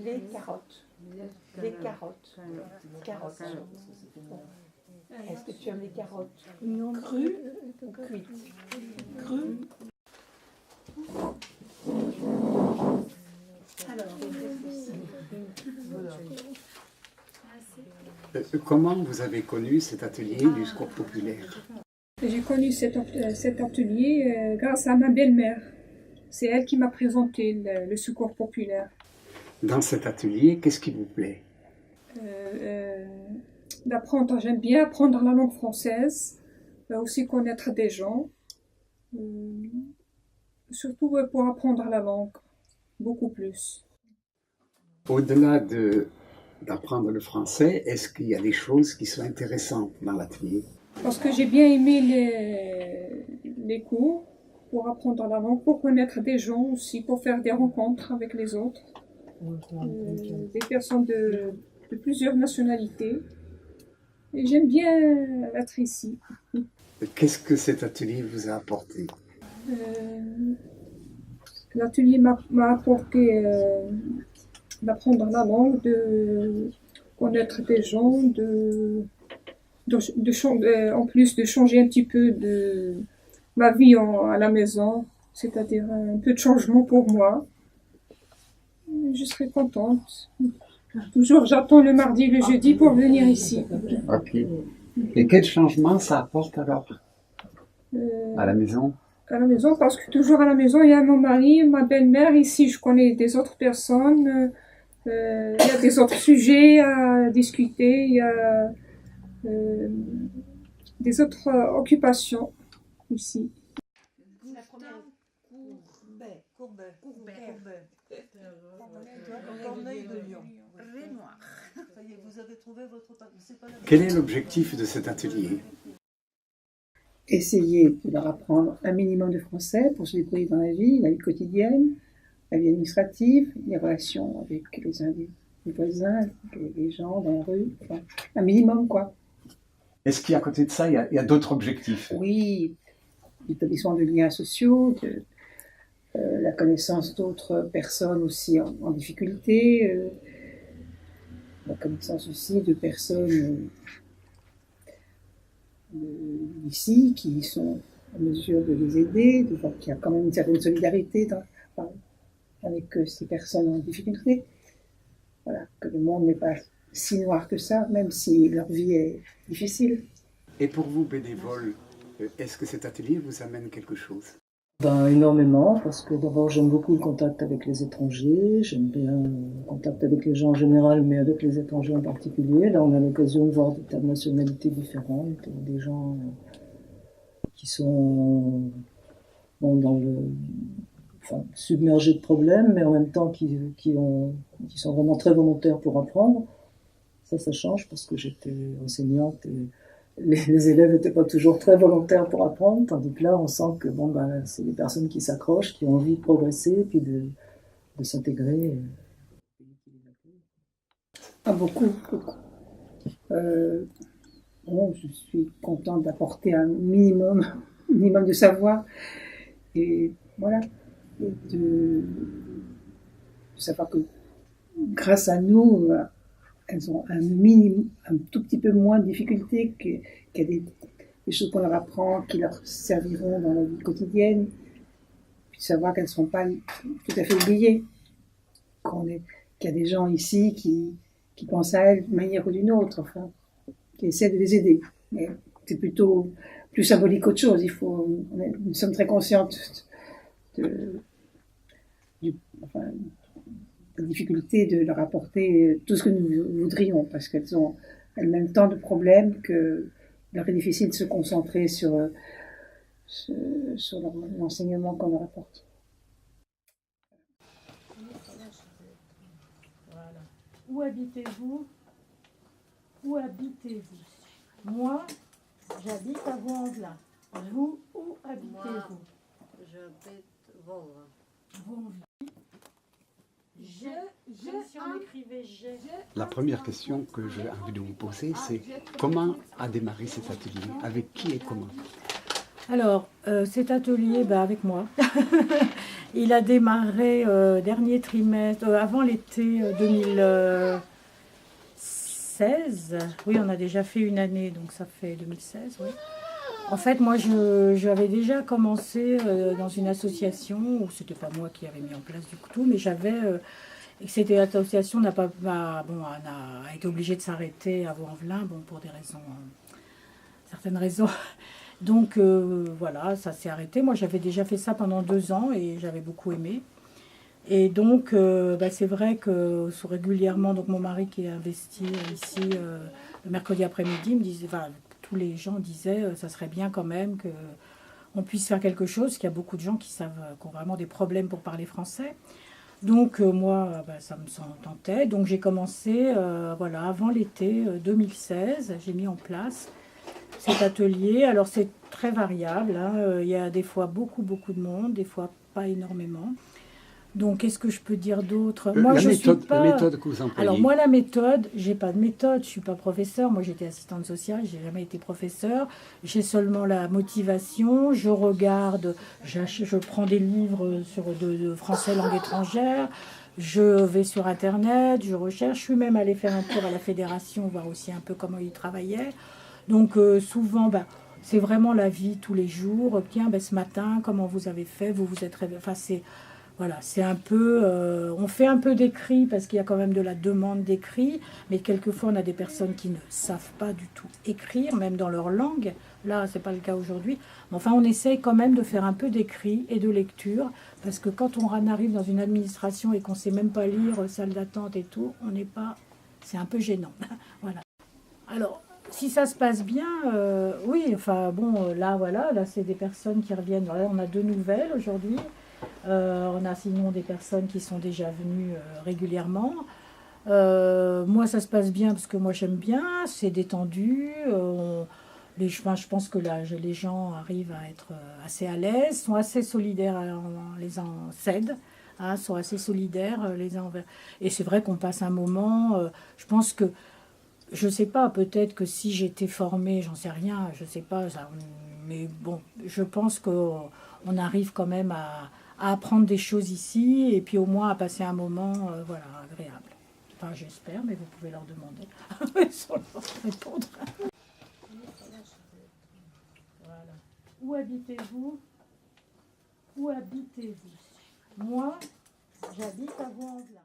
Les carottes. Les carottes. Carottes. Est-ce que tu aimes les carottes crues ou cuites? Crues. Comment vous avez connu cet atelier du secours populaire? J'ai connu cet atelier grâce à ma belle-mère. C'est elle qui m'a présenté le secours populaire. Dans cet atelier, qu'est-ce qui vous plaît? D'apprendre, j'aime bien apprendre la langue française, aussi connaître des gens, surtout pour apprendre la langue, beaucoup plus. Au-delà d'apprendre le français, est-ce qu'il y a des choses qui sont intéressantes dans l'atelier? Parce que j'ai bien aimé les cours pour apprendre la langue, pour connaître des gens aussi, pour faire des rencontres avec les autres, des personnes de plusieurs nationalités. Et j'aime bien être ici. Qu'est-ce que cet atelier vous a apporté? L'atelier m'a apporté d'apprendre la langue, de connaître des gens, en plus de changer un petit peu de ma vie à la maison, c'est-à-dire un peu de changement pour moi. Je serai contente. Toujours, j'attends le mardi et le jeudi pour venir ici. Ok. Et quel changement ça apporte alors à la maison? À la maison, parce que toujours à la maison, il y a mon mari, ma belle-mère. Ici, je connais des autres personnes. Il y a des autres sujets à discuter. Il y a des autres occupations ici. La première Courbet. Corneille de Lyon. Rénoir. Ça y est, vous avez trouvé votre... Quel est l'objectif de cet atelier? Essayer de leur apprendre un minimum de français pour se débrouiller dans la vie quotidienne, la vie administrative, les relations avec les voisins, les gens dans la rue, enfin, un minimum quoi. Est-ce qu'à côté de ça, il y a d'autres objectifs? Oui, l'établissement de liens sociaux, la connaissance d'autres personnes aussi en difficulté, la connaissance aussi de personnes ici qui sont en mesure de les aider, de voir qu'il y a quand même une certaine solidarité avec ces personnes en difficulté. Voilà, que le monde n'est pas si noir que ça, même si leur vie est difficile. Et pour vous, bénévoles, est-ce que cet atelier vous amène quelque chose? Énormément, parce que d'abord j'aime beaucoup le contact avec les étrangers, j'aime bien le contact avec les gens en général, mais avec les étrangers en particulier. Là on a l'occasion de voir des tas de nationalités différentes, des gens qui sont submergés de problèmes, mais en même temps qui sont vraiment très volontaires pour apprendre. Ça change parce que j'étais enseignante et les élèves n'étaient pas toujours très volontaires pour apprendre, tandis que là, on sent que c'est des personnes qui s'accrochent, qui ont envie de progresser, puis de s'intégrer. Ah, beaucoup. Je suis contente d'apporter un minimum de savoir, et voilà, et de savoir que grâce à nous, elles ont un tout petit peu moins de difficultés, qu'il y a des choses qu'on leur apprend qui leur serviront dans la vie quotidienne, puis de savoir qu'elles ne sont pas tout à fait oubliées, qu'il y a des gens ici qui pensent à elles d'une manière ou d'une autre, enfin, qui essaient de les aider. Mais c'est plutôt plus symbolique qu'autre chose. Nous sommes très conscientes de la difficulté de leur apporter tout ce que nous voudrions, parce qu'elles ont elles-mêmes tant de problèmes que il leur est difficile de se concentrer sur l'enseignement qu'on leur apporte. Voilà. Où habitez-vous? Où habitez-vous? Moi, j'habite à Vaux-en-Velin. Vous, où habitez-vous? J'habite Vauvre. Vaux-en-Velin. Comme si on écrivait j'ai. La première question que j'ai envie de vous poser, c'est comment a démarré cet atelier? Avec qui et comment? Alors, cet atelier, avec moi. Il a démarré dernier trimestre, avant l'été 2016. Oui, on a déjà fait une année, donc ça fait 2016, oui. En fait, moi, j'avais déjà commencé dans une association, où c'était pas moi qui avais mis en place du tout, mais j'avais... cette association n'a pas, a été obligée de s'arrêter à Vaux-en-Velin, bon, pour des raisons, certaines raisons. Donc voilà, ça s'est arrêté. Moi, j'avais déjà fait ça pendant 2 ans et j'avais beaucoup aimé. Et donc, c'est vrai que régulièrement, donc mon mari qui est investi ici le mercredi après-midi, me disait, tous les gens disaient, ça serait bien quand même que on puisse faire quelque chose, parce qu'il y a beaucoup de gens qui ont vraiment des problèmes pour parler français. Donc moi, ça me tentait. Donc j'ai commencé, avant l'été 2016, j'ai mis en place cet atelier. Alors c'est très variable, hein. Il y a des fois beaucoup de monde, des fois pas énormément. Donc qu'est-ce que je peux dire d'autre? Moi, la méthode que vous employez. Alors moi, la méthode, j'ai pas de méthode, je suis pas professeur. Moi, j'étais assistante sociale, j'ai jamais été professeur. J'ai seulement la motivation. Je regarde, je prends des livres de français langue étrangère. Je vais sur Internet, je recherche. Je suis même allée faire un tour à la fédération, voir aussi un peu comment ils travaillaient. Donc souvent, c'est vraiment la vie tous les jours. Tiens, ce matin, comment vous avez fait? Vous vous êtes réveillé. Enfin, voilà, c'est un peu... on fait un peu d'écrit parce qu'il y a quand même de la demande d'écrit, mais quelquefois on a des personnes qui ne savent pas du tout écrire, même dans leur langue. Là, c'est pas le cas aujourd'hui. Mais enfin, on essaye quand même de faire un peu d'écrit et de lecture, parce que quand on arrive dans une administration et qu'on sait même pas lire, salle d'attente et tout, on n'est pas... C'est un peu gênant. Voilà. Alors, si ça se passe bien, oui, enfin bon, là c'est des personnes qui reviennent. Là, on a 2 nouvelles aujourd'hui. On a sinon des personnes qui sont déjà venues régulièrement. Moi, ça se passe bien parce que moi j'aime bien, c'est détendu. Je pense que là, les gens arrivent à être assez à l'aise, sont assez solidaires les uns s'aident, hein, sont assez solidaires les uns envers. Et c'est vrai qu'on passe un moment. Je pense que je sais pas, peut-être que si j'étais formée, j'en sais rien, je sais pas, mais bon, je pense qu'on arrive quand même à apprendre des choses ici et puis au moins à passer un moment agréable. Enfin, j'espère, mais vous pouvez leur demander. Sans leur répondre. Voilà. Où habitez-vous? Où habitez-vous? Moi, j'habite à Vaux-en-Velin.